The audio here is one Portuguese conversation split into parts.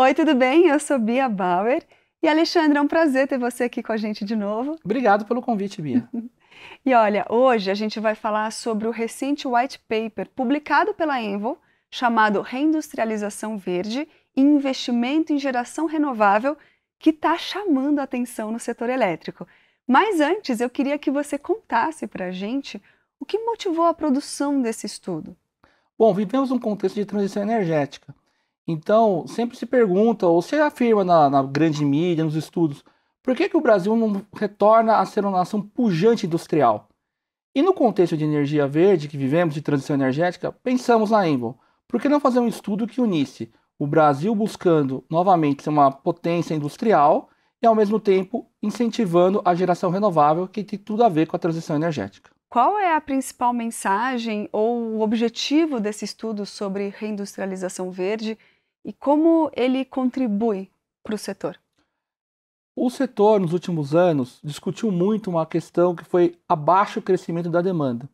Oi, tudo bem? Eu sou Bia Bauer. E Alexandre, é um prazer ter você aqui com a gente de novo. Obrigado pelo convite, Bia. E olha, hoje a gente vai falar sobre o recente white paper publicado pela Envo, chamado Reindustrialização Verde e Investimento em Geração Renovável, que está chamando a atenção no setor elétrico. Mas antes, eu queria que você contasse para a gente o que motivou a produção desse estudo. Bom, vivemos um contexto de transição energética. Então, sempre se pergunta, ou se afirma na grande mídia, nos estudos, por que o Brasil não retorna a ser uma nação pujante industrial? E no contexto de energia verde que vivemos, de transição energética, pensamos na Enel. Por que não fazer um estudo que unisse o Brasil buscando novamente ser uma potência industrial e, ao mesmo tempo, incentivando a geração renovável, que tem tudo a ver com a transição energética? Qual é a principal mensagem ou o objetivo desse estudo sobre reindustrialização verde e como ele contribui para o setor? O setor, nos últimos anos, discutiu muito uma questão que foi abaixo crescimento da demanda.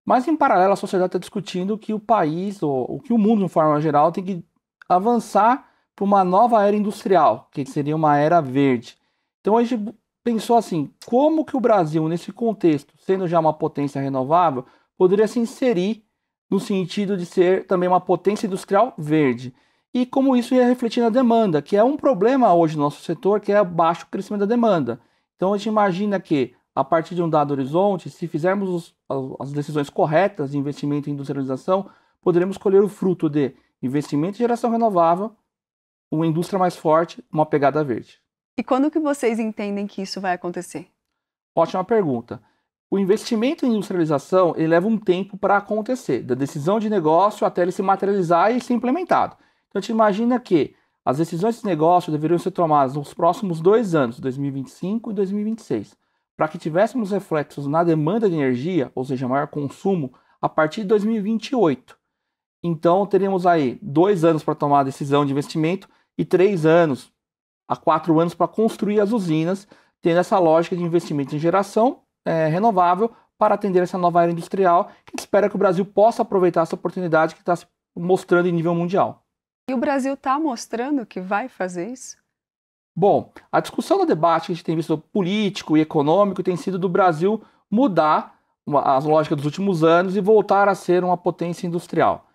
Mas, em paralelo, a sociedade está discutindo que o país, ou que o mundo, de forma geral, tem que avançar para uma nova era industrial, que seria uma era verde. Então, a gente pensou assim, como que o Brasil, nesse contexto, sendo já uma potência renovável, poderia se inserir no sentido de ser também uma potência industrial verde? E como isso ia refletir na demanda, que é um problema hoje no nosso setor, que é baixo crescimento da demanda. Então, a gente imagina que, a partir de um dado horizonte, se fizermos as decisões corretas de investimento em industrialização, poderemos colher o fruto de investimento em geração renovável, uma indústria mais forte, uma pegada verde. E quando que vocês entendem que isso vai acontecer? Ótima pergunta. O investimento em industrialização ele leva um tempo para acontecer, da decisão de negócio até ele se materializar e ser implementado. Então, a gente imagina que as decisões de negócio deveriam ser tomadas nos próximos 2 anos, 2025 e 2026, para que tivéssemos reflexos na demanda de energia, ou seja, maior consumo, a partir de 2028. Então, teríamos aí 2 anos para tomar a decisão de investimento e 3 anos a 4 anos para construir as usinas, tendo essa lógica de investimento em geração renovável para atender essa nova era industrial, que a gente espera que o Brasil possa aproveitar essa oportunidade que está se mostrando em nível mundial. E o Brasil está mostrando que vai fazer isso? Bom, a discussão no debate que a gente tem visto político e econômico tem sido do Brasil mudar as lógicas dos últimos anos e voltar a ser uma potência industrial.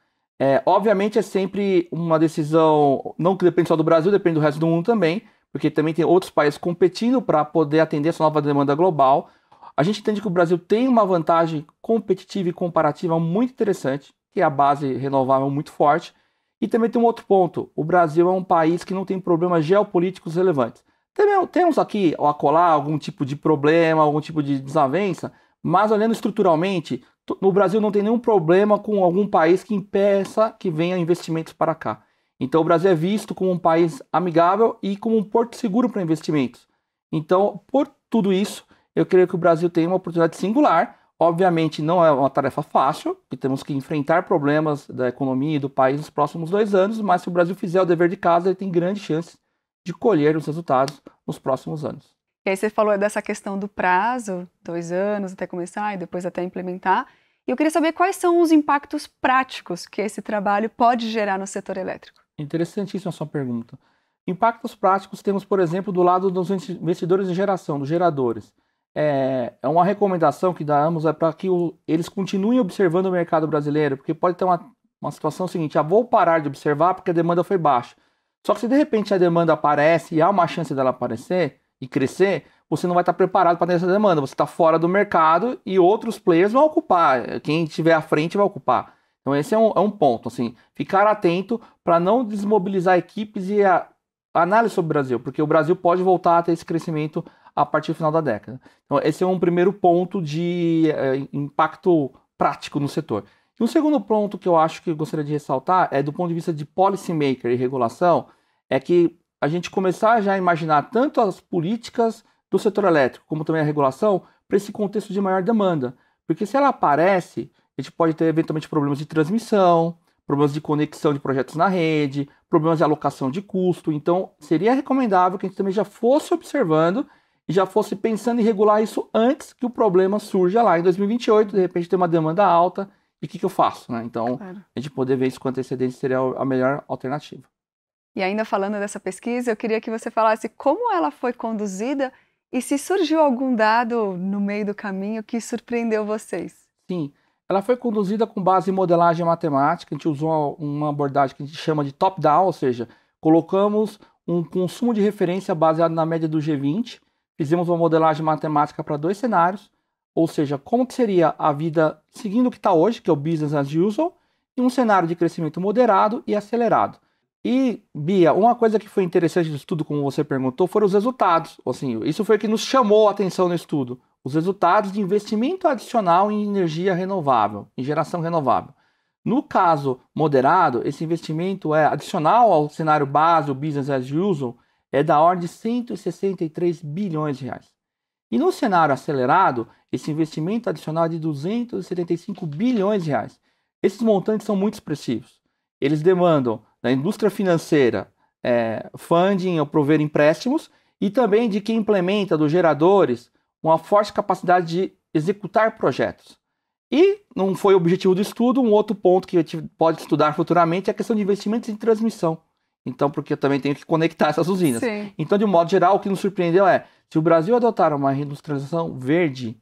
Obviamente é sempre uma decisão, não que depende só do Brasil, depende do resto do mundo também, porque também tem outros países competindo para poder atender essa nova demanda global. A gente entende que o Brasil tem uma vantagem competitiva e comparativa muito interessante, que é a base renovável muito forte. E também tem um outro ponto, o Brasil é um país que não tem problemas geopolíticos relevantes. Temos aqui, ou acolá, algum tipo de problema, algum tipo de desavença, mas olhando estruturalmente, no Brasil não tem nenhum problema com algum país que impeça que venha investimentos para cá. Então o Brasil é visto como um país amigável e como um porto seguro para investimentos. Então, por tudo isso, eu creio que o Brasil tem uma oportunidade singular. Obviamente não é uma tarefa fácil, e temos que enfrentar problemas da economia e do país nos próximos 2 anos, mas se o Brasil fizer o dever de casa, ele tem grandes chances de colher os resultados nos próximos anos. E aí você falou dessa questão do prazo, 2 anos até começar e depois até implementar. E eu queria saber quais são os impactos práticos que esse trabalho pode gerar no setor elétrico. Interessantíssima a sua pergunta. Impactos práticos temos, por exemplo, do lado dos investidores de geração, dos geradores. É uma recomendação que damos para que eles continuem observando o mercado brasileiro, porque pode ter uma situação seguinte, vou parar de observar porque a demanda foi baixa. Só que se de repente a demanda aparece e há uma chance dela aparecer e crescer, você não vai estar preparado para ter essa demanda, você está fora do mercado e outros players vão ocupar, quem estiver à frente vai ocupar. Então esse é um ponto, assim, ficar atento para não desmobilizar equipes e a análise sobre o Brasil, porque o Brasil pode voltar a ter esse crescimento a partir do final da década. Então, esse é um primeiro ponto de impacto prático no setor. E um segundo ponto que eu acho que eu gostaria de ressaltar é do ponto de vista de policy maker e regulação, é que a gente começar já a imaginar tanto as políticas do setor elétrico como também a regulação para esse contexto de maior demanda. Porque se ela aparece, a gente pode ter eventualmente problemas de transmissão, problemas de conexão de projetos na rede, problemas de alocação de custo. Então, seria recomendável que a gente também já fosse observando e já fosse pensando em regular isso antes que o problema surja lá em 2028, de repente tem uma demanda alta, e o que eu faço? Né? Então, Claro. a gente poder ver isso com antecedência seria a melhor alternativa. E ainda falando dessa pesquisa, eu queria que você falasse como ela foi conduzida e se surgiu algum dado no meio do caminho que surpreendeu vocês. Sim, ela foi conduzida com base em modelagem matemática. A gente usou uma abordagem que a gente chama de top-down, ou seja, colocamos um consumo de referência baseado na média do G20, fizemos uma modelagem matemática para 2 cenários, ou seja, como que seria a vida seguindo o que está hoje, que é o business as usual, e um cenário de crescimento moderado e acelerado. E, Bia, uma coisa que foi interessante do estudo, como você perguntou, foram os resultados. Assim, isso foi o que nos chamou a atenção no estudo. Os resultados de investimento adicional em energia renovável, em geração renovável. No caso moderado, esse investimento é adicional ao cenário base, o business as usual, é da ordem de 163 bilhões de reais. E no cenário acelerado, esse investimento adicional é de 275 bilhões de reais. Esses montantes são muito expressivos. Eles demandam da indústria financeira funding ou prover empréstimos e também de quem implementa, dos geradores, uma forte capacidade de executar projetos. E não foi o objetivo do estudo, um outro ponto que a gente pode estudar futuramente é a questão de investimentos em transmissão. Então, porque eu também tenho que conectar essas usinas. Sim. Então, de modo geral, o que nos surpreendeu é, se o Brasil adotar uma reindustrialização verde,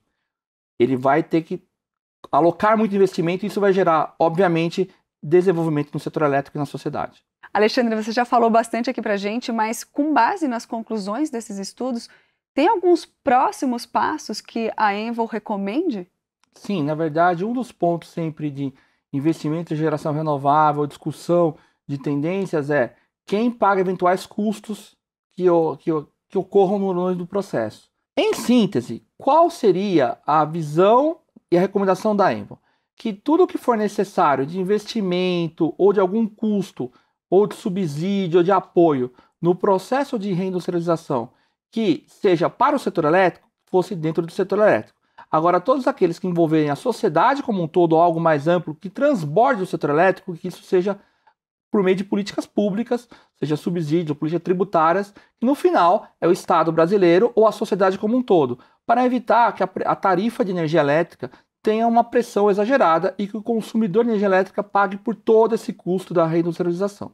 ele vai ter que alocar muito investimento e isso vai gerar, obviamente, desenvolvimento no setor elétrico e na sociedade. Alexandre, você já falou bastante aqui pra gente, mas com base nas conclusões desses estudos, tem alguns próximos passos que a Envel recomende? Sim, na verdade, um dos pontos sempre de investimento em geração renovável, discussão de tendências é quem paga eventuais custos que ocorram no longo do processo. Em síntese, qual seria a visão e a recomendação da Envel? Que tudo que for necessário de investimento ou de algum custo, ou de subsídio ou de apoio no processo de reindustrialização que seja para o setor elétrico, fosse dentro do setor elétrico. Agora, todos aqueles que envolverem a sociedade como um todo ou algo mais amplo que transborde o setor elétrico, que isso seja por meio de políticas públicas, seja subsídios, políticas tributárias, que no final é o Estado brasileiro ou a sociedade como um todo, para evitar que a tarifa de energia elétrica tenha uma pressão exagerada e que o consumidor de energia elétrica pague por todo esse custo da reindustrialização.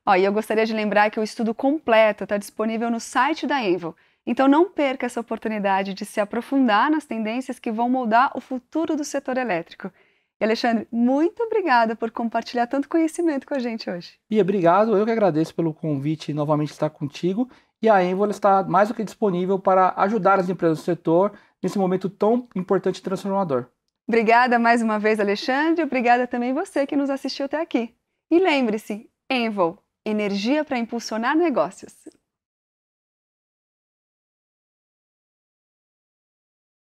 E eu gostaria de lembrar que o estudo completo está disponível no site da Envel. Então não perca essa oportunidade de se aprofundar nas tendências que vão moldar o futuro do setor elétrico. E Alexandre, muito obrigada por compartilhar tanto conhecimento com a gente hoje. E obrigado, eu que agradeço pelo convite novamente estar contigo. E a Envel está mais do que disponível para ajudar as empresas do setor nesse momento tão importante e transformador. Obrigada mais uma vez, Alexandre. Obrigada também você que nos assistiu até aqui. E lembre-se, Envel, energia para impulsionar negócios.